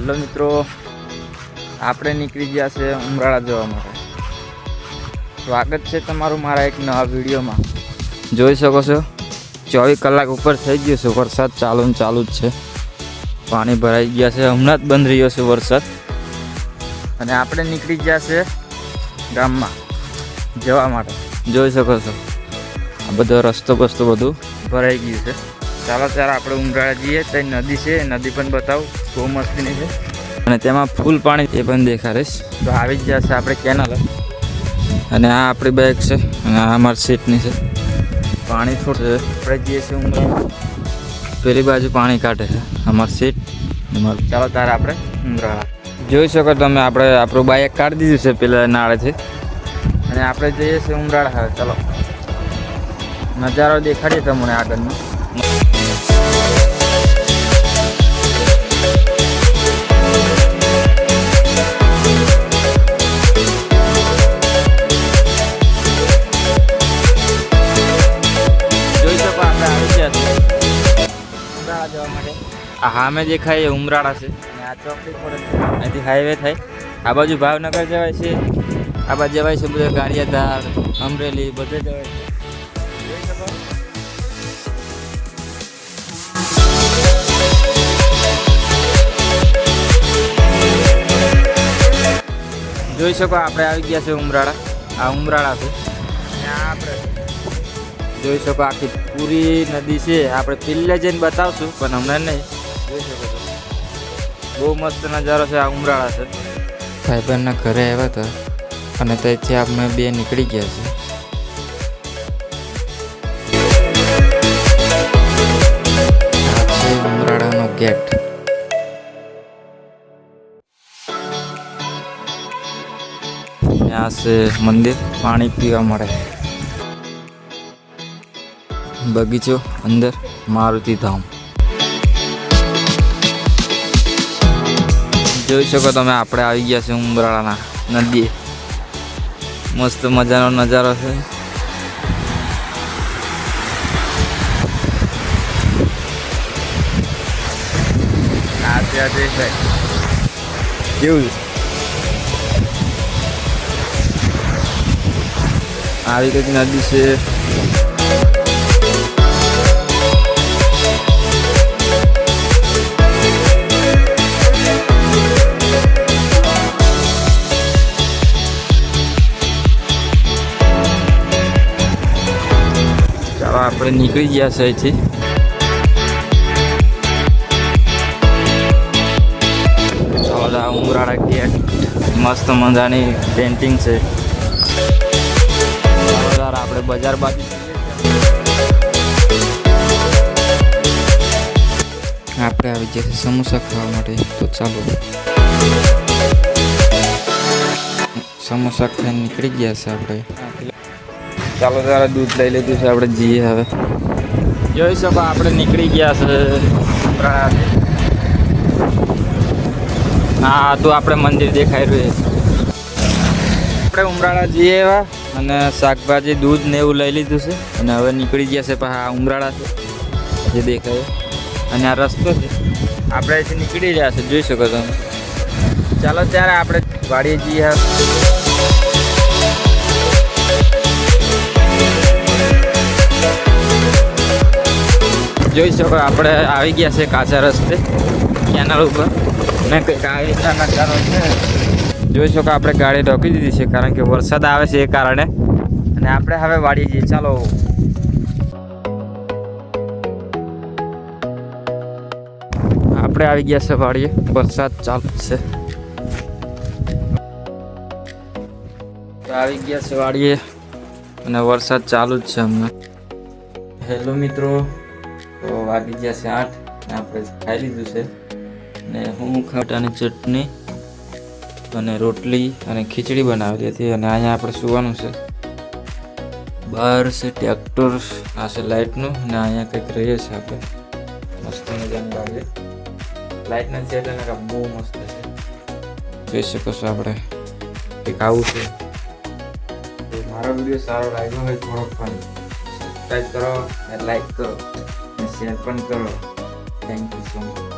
Hello મિત્રો, આપણે નીકળી ગયા છે ઉમરાળા જવા માટે. સ્વાગત છે તમારું મારા એક નવા વિડીયોમાં. જોઈ શકો છો 24 કલાક ઉપર થઈ ગયો છે, વરસાદ ચાલુ જ છે. પાણી ભરાઈ ગયા છે, હમણાં જ બંધ રહ્યો છે વરસાદ. અને આપણે નીકળી ગયા છે ગામમાં જવા માટે. જોઈ શકો છો આ બધો રસ્તો બધું ભરાઈ ગયું છે. ચાલો ત્યારે આપણે ઉમરાળા જઈએ. ત્યાં નદી છે, નદી પણ બતાવું, બહુ મસ્તીની છે અને તેમાં ફૂલ પાણી એ પણ દેખાડીશ. તો આવી જ જશે આપણે કેનાલ. અને આ આપણી બાઇક છે અને આ અમારી સીટની છે. પાણી થોડું આપણે જઈએ છીએ ઉમરાળા, પેલી બાજુ પાણી કાઢે છે અમારી સીટ. ચાલો ત્યારે આપણે ઉમરાળા જોઈ શકો તમે. આપણે આપણું બાઇક કાઢી દીધું છે પેલા નાળેથી અને આપણે જઈએ છીએ ઉમરાળા. હવે ચાલો નજારો દેખાડીએ તમને આગળનો. જવા માટે આ સામે દેખાય ઉમરાળા છે અને આ ચોકડી પડે અહીંથી હાઈવે થાય. આ બાજુ ભાવનગર જવાય છે, આ બાજુ જવાય છે બધા ગારિયાધાર, અમરેલી બધે જવાય છે. જોઈ શકો આપણે આવી ગયા છે ઉમરાળા. આ ઉમરાળા છે અને આ આપણે જોઈ શકો આખી પૂરી નદી છે. આપણે પેલે જઈને બતાવશું પણ હમણાં નહીં. જોઈ શકો છો બહુ મસ્ત નજારો છે. આ ઉમરાળા છે. ભાઈબંધના ઘરે આવ્યા હતા અને ત્યાંથી આપણે બે નીકળી ગયા છે. આ છે ઉમરાળાનો ગેટ. ત્યાં છે મંદિર, પાણી પીવા મળે. બગીચો અંદર, મારુતિ ધામ જોઈ શકો તમે. આપણે આવી ગયા છે ઉમરાળાના નદીએ. મસ્ત મજાનો નજારો છે. કેવું આવી કંઈક નદી છે. આપણે નીકળી ગયા છે અહીંથી. ઉમરાળા ગેટ મસ્ત મજાની પેન્ટિંગ છે. આપણે બજાર બાજુ આપણે આવી ગયા છે સમોસા ખાવા માટે. તો ચાલો સમોસા ખાઈને નીકળી ગયા છે આપણે. ચાલો તારા દૂધ લઈ લીધું છે, આપણે જઈએ હવે. જોઈ શકો આપણે નીકળી ગયા છે. હા તો આપણે મંદિર દેખાઈ રહ્યું. આપણે ઉમરાળા જઈએ એવા અને શાકભાજી, દૂધ ને એવું લઈ લીધું છે અને હવે નીકળી ગયા છે. આ ઉમરાળા છે જે દેખાય અને આ રસ્તો છે. આપણે અહીંથી નીકળી રહ્યા છે, જોઈ શકો તમે. ચાલો ત્યારે આપણે વાડીએ જઈએ. જોઈ શકો આપણે આવી ગયા છે કાચા રસ્તે કેનાલ ઉપર ને કંઈક આવી રીતના નજારો છે. જોઈ શકો આપણે ગાડી રોકી દીધી છે કારણ કે વરસાદ આવે છે એ કારણે. અને આપણે હવે વાડીએ જઈએ. ચાલો આપણે આવી ગયા છે વાડીએ. વરસાદ ચાલુ છે. આવી ગયા છે વાડીએ અને વરસાદ ચાલુ જ છે હમણાં. હેલો મિત્રો, તો વાગી ગયા છે 8 ને આપણે ખાઈ લીધું છે. ને હું ખાટાની ચટણી અને રોટલી અને ખીચડી બનાવેલી હતી. અને અહીંયા આપણે સુવાનું છે. બહાર છે ટ્રેક્ટર, આ છે લાઇટનું અને અહીંયા કંઈક રહીએ છીએ આપણે. મસ્ત મજાની બાજુ લાઇટ નથી એટલે બહુ મસ્ત છે. જોઈ શકો છો આપણે કંઈક આવું છે. મારો વિડીયો સારો લાગ્યો હોય થોડોક પણ સબસ્ક્રાઈબ કરો, લાઈક કરો, શેર પણ કરો. Thank you so much.